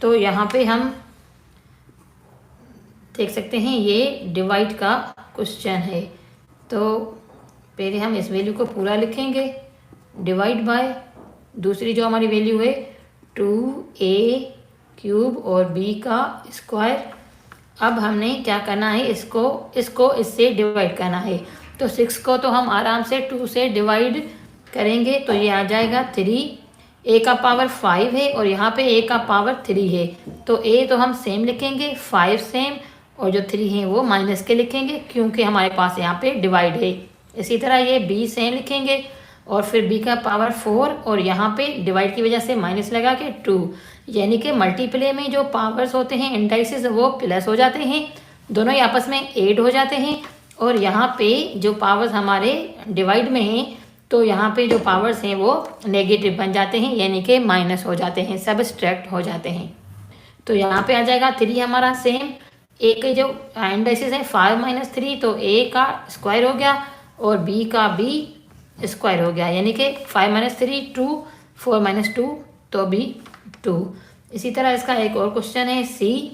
तो यहाँ पे हम देख सकते हैं ये डिवाइड का क्वेश्चन है। तो पहले हम इस वैल्यू को पूरा लिखेंगे, डिवाइड बाय दूसरी जो हमारी वैल्यू है 2a³ और b का स्क्वायर। अब हमने क्या करना है, इसको इससे डिवाइड करना है। तो 6 को तो हम आराम से 2 से डिवाइड करेंगे, तो ये आ जाएगा 3। a का पावर 5 है और यहाँ पे a का पावर 3 है, तो a तो हम सेम लिखेंगे, 5 सेम, और जो 3 है वो माइनस के लिखेंगे क्योंकि हमारे पास यहाँ पे डिवाइड है। इसी तरह ये b सेम लिखेंगे और फिर b का पावर 4 और यहाँ पे डिवाइड की वजह से माइनस लगा के 2, यानी कि मल्टीप्ले में जो पावर्स होते हैं इंडाइसिस वो प्लस हो जाते हैं, दोनों ही आपस में ऐड हो जाते हैं। और यहाँ पे जो पावर्स हमारे डिवाइड में हैं तो यहाँ पे जो पावर्स हैं वो नेगेटिव बन जाते हैं, यानी कि माइनस हो जाते हैं, सब्सट्रैक्ट हो जाते हैं। तो यहाँ पे आ जाएगा 3 हमारा सेम, a के जो इंडाइसिस है 5 - 3, तो a का स्क्वायर हो गया और b का b स्क्वायर हो गया, यानी कि 5 - 3 2, 4 - 2 तो भी 2। इसी तरह इसका एक और क्वेश्चन है c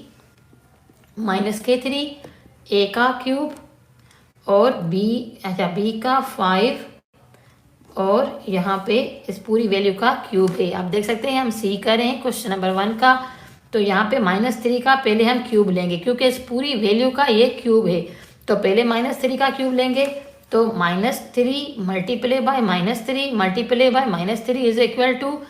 -k3 a का क्यूब और b का 5 और यहाँ पे इस पूरी वैल्यू का क्यूब है। आप देख सकते हैं हम सी कर रहे हैं क्वेश्चन नंबर 1 का, तो यहाँ पे -3 का पहले हम क्यूब लेंगे क्योंकि इस पूरी वैल्यू का ये क्यूब है। तो पहले -3 का क्यूब लेंगे, तो -3 multiply by -3 multiply by -3 is equal to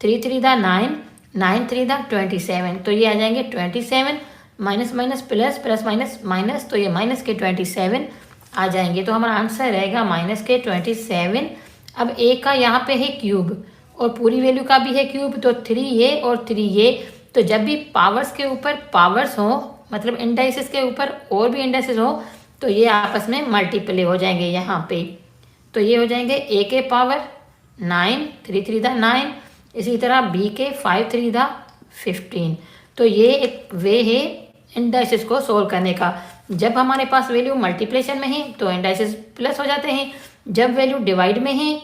3 3 दा 9, 9 3 दा 27, तो ये आ जाएंगे 27, minus minus plus, plus minus minus, तो ये माइनस के 27 आ जाएंगे। तो हमारा आंसर रहेगा -27। अब a का यहाँ पे है क्यूब और पूरी वैल्यू का भी है क्यूब, तो 3a और 3a, तो जब भी पावर्स के ऊपर पावर्स हो, मतलब इंडाइसिस के ऊपर और भी इंडाइसिस हो, तो ये आपस में मल्टीप्लाई हो जाएंगे यहाँ पे। तो ये हो जाएंगे a के पावर 9, 3 3 दा 9, इसी तरह b के 5 3 दा 15। तो ये एक वे है इंडाइसिस को सोल्व करने का। जब हमारे पास वैल्यू मल्टीप्लिकेशन में है तो इंडाइसिस प्लस हो जाते हैं, जब वैल्यू डिवाइड में है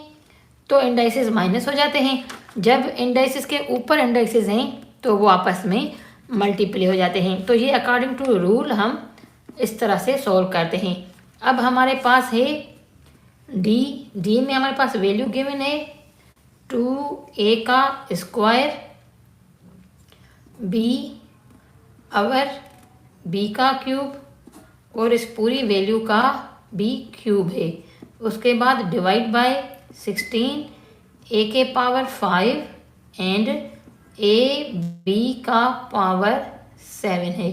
तो इंडाइसिस माइनस हो जाते हैं, जब इंडाइसिस के ऊपर इंडाइसिस हैं तो वो आपस में मल्टीप्लाई हो जाते हैं। तो ये अकॉर्डिंग टू रूल हम इस तरह से सॉल्व करते हैं। अब हमारे पास है डी में हमारे पास वैल्यू गिवन है 2a का स्क्वायर, b आवर b का क्यूब और इस पूरी वैल्यू का b क्यूब है। उसके बाद डिवाइड बाय 16, a के पावर 5 एंड b का पावर 7 है।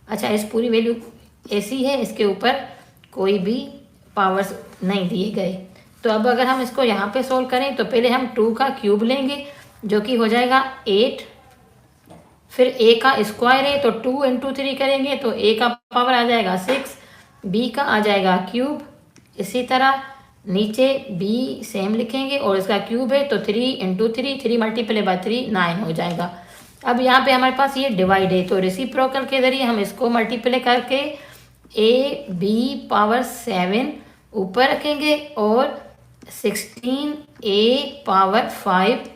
अच्छा, इस पूरी वैल्यू ऐसी है, इसके ऊपर कोई भी पावर्स नहीं दिए गए। तो अब अगर हम इसको यहाँ पे सोल्व करें तो पहले हम 2 का क्यूब लेंगे जो कि हो जाएगा 8, फिर a का स्क्वायर है तो 2 × 3 करेंगे तो a का पावर आ जाएगा 6, b का आ जाएगा क्यूब, इसी तरह नीचे b सेम लिखेंगे और इसका क्यूब है तो 3 × 3, 3 मल्टीप्लाई बाय 3 9 हो जाएगा। अब यहाँ पे हमारे पास ये डिवाइड है तो रेसिप्रोकल के जरिए हम इसको मल्टीप्लाई करके ab पावर 7 ऊपर रखेंगे और 16a पावर 5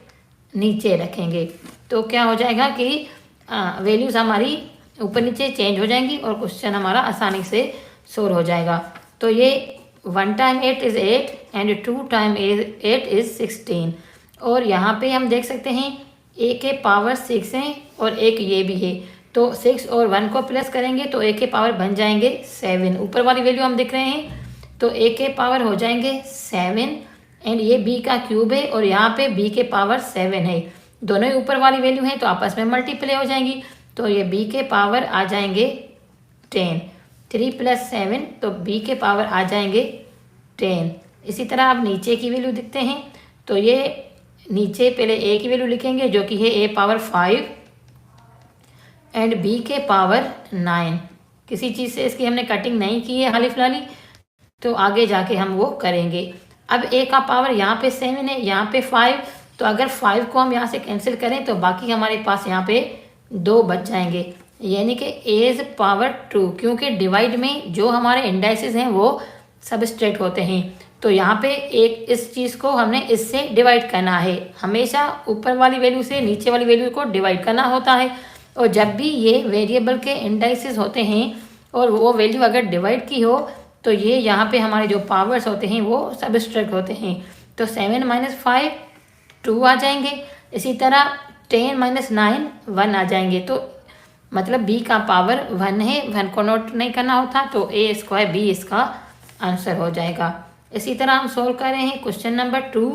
नीचे रखेंगे। तो क्या हो जाएगा कि वैल्यूज हमारी ऊपर नीचे चेंज हो जाएंगी और क्वेश्चन हमारा आसानी से सोल्व हो जाएगा। तो ये 1 × 8 = 8 एंड 2 × 8 = 16। और यहाँ पे हम देख सकते हैं a के पावर 6 हैं और एक ये भी है, तो 6 और 1 को प्लस करेंगे तो a के पावर बन जाएंगे 7। ऊपर वाली वैल्यू हम देख रहे हैं तो a के पावर हो जाएंगे 7 एंड ये b का क्यूब है और यहाँ पे b के पावर 7 है, दोनों ही ऊपर वाली वैल्यू हैं तो आपस में मल्टीप्लाई हो जाएंगी। तो ये b के पावर आ जाएंगे 10, 3 + 7 तो b के पावर आ जाएंगे 10। इसी तरह आप नीचे की वैल्यू देखते हैं तो ये नीचे पहले a की वैल्यू लिखेंगे जो कि है a पावर 5 एंड b के पावर 9। किसी चीज़ से इसकी हमने कटिंग नहीं की है हाल फिलहाल, तो आगे जाके हम वो करेंगे। अब a का पावर यहाँ पे 7 है, यहाँ पे 5, तो अगर 5 को हम यहाँ से कैंसिल करें तो बाकी हमारे पास यहाँ पे 2 बच जाएंगे, यानी कि a पावर 2, क्योंकि डिवाइड में जो हमारे इंडाइसिस हैं वो सबस्ट्रेट होते हैं। तो यहाँ पे एक इस चीज़ को हमने इससे डिवाइड करना है, हमेशा ऊपर वाली वैल्यू से नीचे वाली वैल्यू को डिवाइड करना होता है। और जब भी ये वेरिएबल के इंडाइसेस होते हैं और वो वैल्यू अगर डिवाइड की हो तो ये यहाँ पे हमारे जो पावर्स होते हैं वो सब्ट्रैक्ट होते हैं। तो 7 - 5 2 आ जाएंगे। इसी तरह 10 - 9 1 आ जाएंगे। तो मतलब b का पावर 1 है, 1 को नोट नहीं करना होता, तो a² b इसका आंसर हो जाएगा। इसी तरह हम सोल्व कर रहे हैं क्वेश्चन नंबर 2,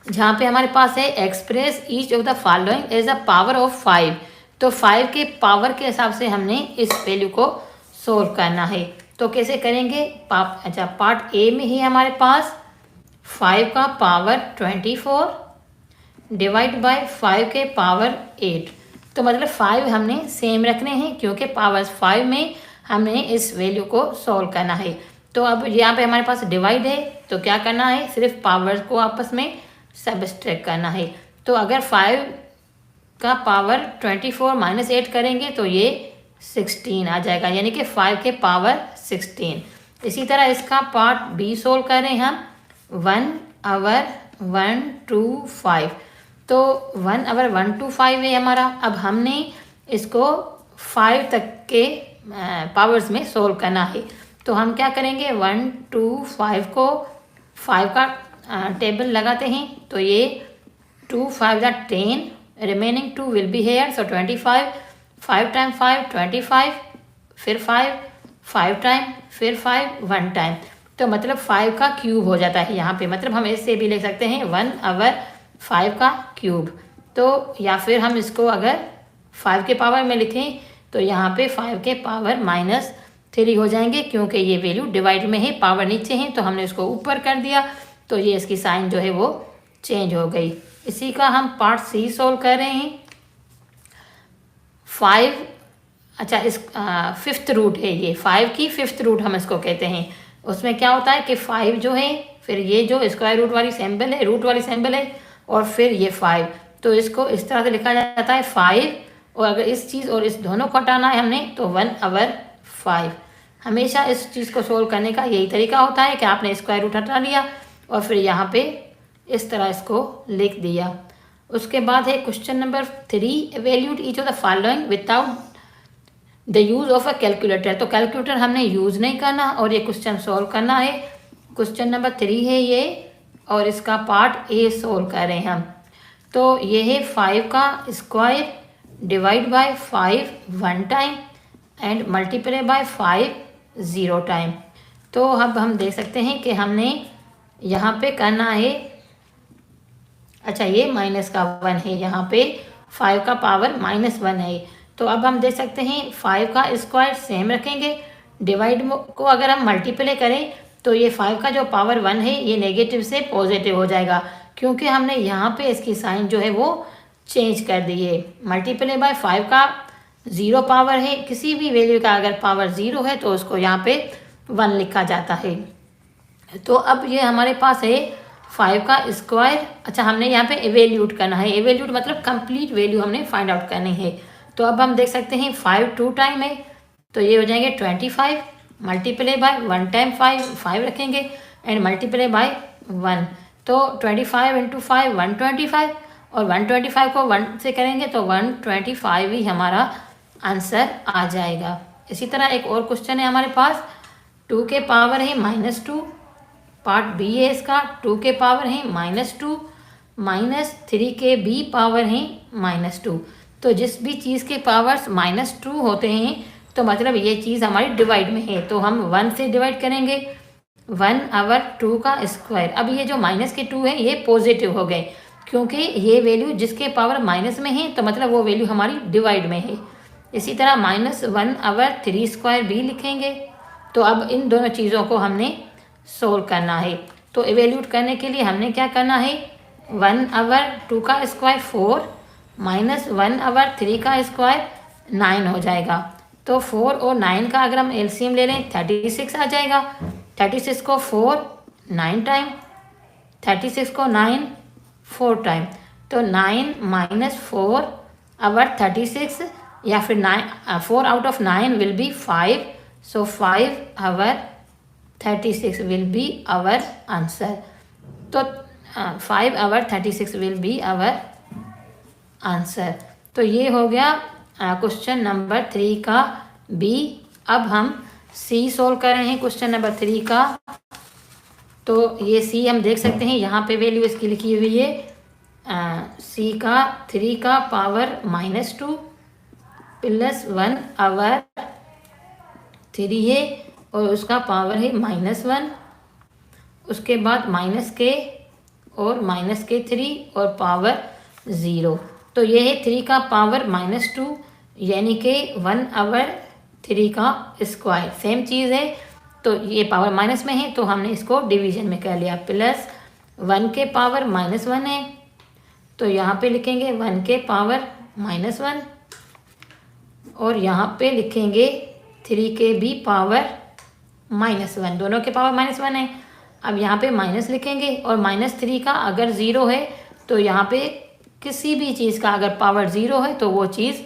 जहाँ पे हमारे पास है express each of the following as a power of 5। तो 5 के पावर के हिसाब से हमने इस वैल्यू को सोल्व करना है। तो कैसे करेंगे? अच्छा, पार्ट ए में ही हमारे पास 5 का पावर 24 डिवाइड बाय 5 के पावर 8। तो मतलब 5 हमने सेम रखने हैं क्योंकि पावर 5 में हमने इस वैल्यू को सोल्व करना है। तो अब यहाँ पे हमारे पास डिवाइड है, तो क्या करना है? सिर्फ पावर्स को आपस में सब्ट्रैक्ट करना है। तो अगर 5 का पावर 24 - 8 करेंगे तो ये 16 आ जाएगा, यानी कि 5 के पावर 16। इसी तरह इसका पार्ट बी सोल्व कर रहे हैं हम। 1 over 1 to 5। तो 1 over 1 to 5 है हमारा। अब हमने इसको 5 तक के पावर्स में सोल्व करना है। तो हम क्या करेंगे? 1 to 5 को 5 का टेबल लगाते हैं। तो ये 2 5 are 10, remaining 2 will be here, so 25। 5 time 5 25, फिर 5 टाइम, फिर 5 1 टाइम। तो मतलब 5 का क्यूब हो जाता है यहाँ पे। मतलब हम इससे भी लिख सकते हैं 1 over 5 का क्यूब। तो या फिर हम इसको अगर 5 के पावर में लिखें तो यहाँ पे 5 के पावर -3 हो जाएंगे, क्योंकि ये वैल्यू डिवाइड में है, पावर नीचे है, तो हमने उसको ऊपर कर दिया, तो ये इसकी साइन जो है वो चेंज हो गई। इसी का हम पार्ट सी सोल्व कर रहे हैं। 5, अच्छा इस 5th रूट है ये, 5 की 5th रूट हम इसको कहते हैं। उसमें क्या होता है कि 5 जो है, फिर ये जो स्क्वायर रूट वाली सिंबल है, रूट वाली सिंबल है, और फिर ये 5। तो इसको इस तरह से लिखा जाता है 5, और अगर इस चीज़ और इस दोनों को हटाना है हमने तो 1 over 5। हमेशा इस चीज़ को सोल्व करने का यही तरीका होता है कि आपने स्क्वायर रूट हटा लिया और फिर यहाँ पे इस तरह इसको लिख दिया। उसके बाद है question number 3, evaluate each of the following without the use of a calculator. तो कैलकुलेटर हमने यूज़ नहीं करना और ये क्वेश्चन सोल्व करना है। क्वेश्चन नंबर 3 है ये, और इसका पार्ट ए सोल्व कर रहे हैं हम। तो ये है 5 का square divide by 5 1 time and multiply by 5 0 time. तो अब हम देख सकते हैं कि हमने यहाँ पे करना है, अच्छा ये माइनस का 1 है, यहाँ पे 5 का पावर -1 है। तो अब हम देख सकते हैं 5 का स्क्वायर सेम रखेंगे, डिवाइड को अगर हम मल्टीप्लाई करें तो ये 5 का जो पावर 1 है ये नेगेटिव से पॉजिटिव हो जाएगा, क्योंकि हमने यहाँ पे इसकी साइन जो है वो चेंज कर दी है। मल्टीप्लाई बाय 5 का 0 पावर है, किसी भी वैल्यू का अगर पावर 0 है तो उसको यहाँ पे 1 लिखा जाता है। तो अब ये हमारे पास है 5 का स्क्वायर। अच्छा हमने यहाँ पे एवेल्यूट करना है, एवेल्यूट मतलब कंप्लीट वैल्यू हमने फाइंड आउट करनी है। तो अब हम देख सकते हैं 5 2 टाइम है, तो ये हो जाएंगे 25 मल्टीप्लाई बाय 1 टाइम 5 रखेंगे एंड मल्टीप्लाई बाय 1। तो 25 × 5 125, और 125 को 1 से करेंगे तो 125 ही हमारा आंसर आ जाएगा। इसी तरह एक और क्वेश्चन है हमारे पास, 2 के पावर है -2, पार्ट बी है इसका। 2 के पावर है -2 -3 के बी पावर है -2। तो जिस भी चीज़ के पावर्स -2 होते हैं तो मतलब ये चीज़ हमारी डिवाइड में है, तो हम 1 से डिवाइड करेंगे, 1 over 2 का स्क्वायर। अब ये जो माइनस के 2 है ये पॉजिटिव हो गए, क्योंकि ये वैल्यू जिसके पावर माइनस में है तो मतलब वो वैल्यू हमारी डिवाइड में है। इसी तरह -1 over 3² भी लिखेंगे। तो अब इन दोनों चीज़ों को हमने सोल्व करना है। तो इवेल्यूट करने के लिए हमने क्या करना है, 1 over 2 का स्क्वायर 4 -1 over 3 का स्क्वायर 9 हो जाएगा। तो 4 और 9 का अगर हम एलसीएम ले लें 36 आ जाएगा। 36 को 4 9 टाइम, 36 को 9 4 टाइम, तो 9 - 4 over 36, या फिर 4 out of 9 will be 5, so 5 over 36 will be our answer. तो 5 over 36 will be our answer. तो ये हो गया क्वेश्चन नंबर 3 का बी। अब हम सी सोल्व कर रहे हैं क्वेश्चन नंबर 3 का। तो ये सी हम देख सकते हैं, यहाँ पे वैल्यू इसकी लिखी हुई है सी का 3 का पावर -2 प्लस 1 आवर 3 है और उसका पावर है -1। उसके बाद -k और -k3 और पावर 0। तो ये है 3 का पावर -2 यानी कि 1 आवर 3 का स्क्वायर। सेम चीज़ है, तो ये पावर माइनस में है तो हमने इसको डिवीजन में कर लिया। प्लस 1 के पावर -1 है तो यहाँ पे लिखेंगे 1 के पावर -1 और यहाँ पे लिखेंगे 3 के भी पावर -1, दोनों के पावर -1 है। अब यहाँ पे माइनस लिखेंगे और -3 का अगर 0 है तो यहाँ पे किसी भी चीज़ का अगर पावर 0 है तो वो चीज़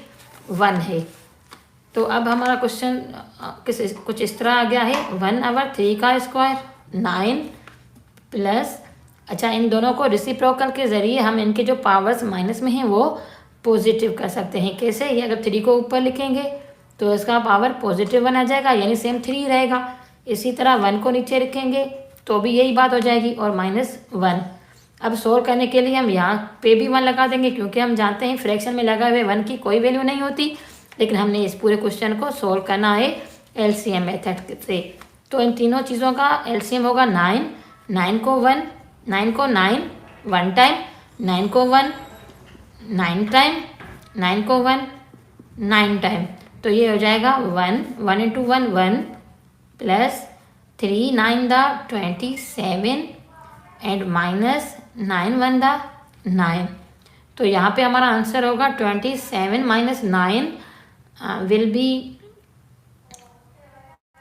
1 है। तो अब हमारा क्वेश्चन कुछ इस तरह आ गया है 1 आवर 3 का स्क्वायर 9 प्लस, अच्छा इन दोनों को रेसिप्रोकल के ज़रिए हम इनके जो पावर्स माइनस में हैं वो पॉजिटिव कर सकते हैं। कैसे? ये अगर 3 को ऊपर लिखेंगे तो इसका पावर पॉजिटिव बना जाएगा यानी सेम 3 रहेगा। इसी तरह 1 को नीचे रखेंगे तो भी यही बात हो जाएगी और -1। अब सोल्व करने के लिए हम यहाँ पे भी 1 लगा देंगे क्योंकि हम जानते हैं फ्रैक्शन में लगा हुए 1 की कोई वैल्यू नहीं होती, लेकिन हमने इस पूरे क्वेश्चन को सोल्व करना है एलसीएम मेथड से। तो इन तीनों चीज़ों का एलसीएम होगा 9, 9 को 1, 9 को 9 1 टाइम, 9 को 1 9 टाइम, 9 को 1 9 टाइम। तो ये हो जाएगा 1 1 into 1 1 plus 3 9 the 27 and -9 1 the 9। तो यहाँ पे हमारा आंसर होगा 27 - 9 विल बी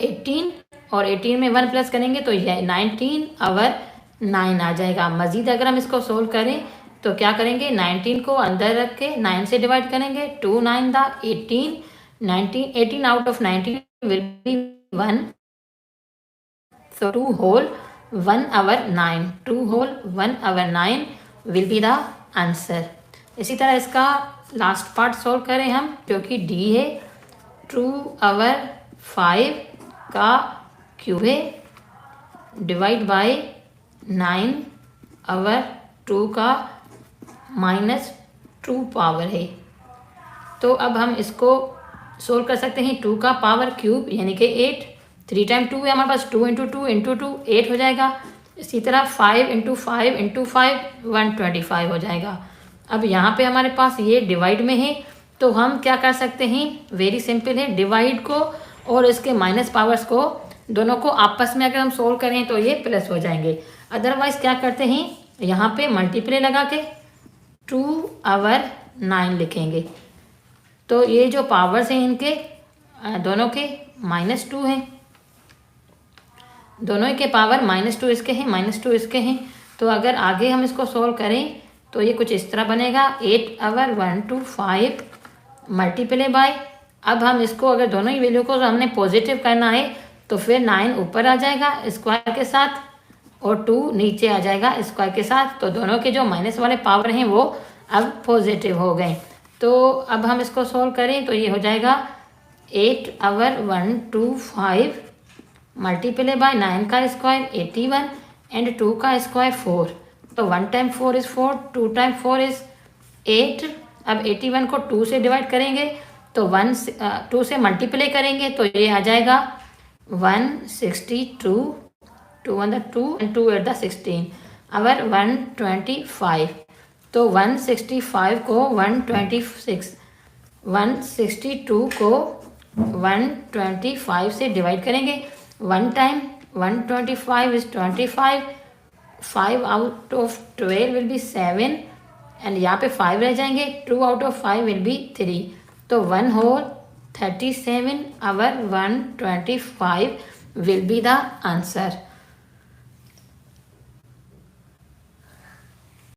18 और 18 में 1 प्लस करेंगे तो ये 19 आवर 9 आ जाएगा। मज़ीद अगर हम इसको सोल्व करें तो क्या करेंगे, 19 को अंदर रख के 9 से डिवाइड करेंगे, 2 9 the 18, 18 out of 19 will be 1, so 2 whole 1 over 9, 2 whole 1 over 9 will be the answer. इसी तरह इसका लास्ट पार्ट सोल्व करें हम, क्योंकि डी है 2 आवर 5 का क्यूब है डिवाइड बाय 9 आवर 2 का -2 पावर है। तो अब हम इसको सोल्व कर सकते हैं 2 का पावर क्यूब यानी कि 8, 3 टाइम 2 है हमारे पास, 2 इंटू 2 इंटू 2 8 हो जाएगा। इसी तरह 5 इंटू 5 इंटू 5 125 हो जाएगा। अब यहाँ पे हमारे पास ये डिवाइड में है तो हम क्या कर सकते हैं, वेरी सिंपल है, डिवाइड को और इसके माइनस पावर्स को दोनों को आपस में अगर हम सोल्व करें तो ये प्लस हो जाएंगे। अदरवाइज क्या करते हैं, यहाँ पे मल्टीप्लाई लगा के 2 आवर 9 लिखेंगे। तो ये जो पावर्स हैं इनके दोनों के -2 हैं, दोनों के पावर -2 इसके हैं, -2 इसके हैं। तो अगर आगे हम इसको सोल्व करें तो ये कुछ इस तरह बनेगा 8 आवर 1 to 5 मल्टीप्लाई बाय, अब हम इसको अगर दोनों ही वैल्यू को हमने पॉजिटिव करना है तो फिर 9 ऊपर आ जाएगा स्क्वायर के साथ और 2 नीचे आ जाएगा स्क्वायर के साथ। तो दोनों के जो माइनस वाले पावर हैं वो अब पॉजिटिव हो गए। तो अब हम इसको सोल्व करें तो ये हो जाएगा 8 आवर 1 to 5 मल्टीप्लाई बाय 9 का स्क्वायर 81 एंड 2 का स्क्वायर 4। तो 1 टाइम 4 इज़ 4, 2 टाइम 4 इज़ 8। अब 81 को 2 से डिवाइड करेंगे तो 2 से मल्टीप्लाई करेंगे तो ये आ जाएगा 162, 2 1 2 एंड 2 8 16 आवर 125। तो 165 को 126, 162 को 125 से डिवाइड करेंगे। 1 time 125 is 25, 5 out of 12 will be 7 and यहाँ पे 5 रह जाएंगे, 2 आउट ऑफ 5 विल बी 3। तो 1 whole 37 over 125 will be the answer.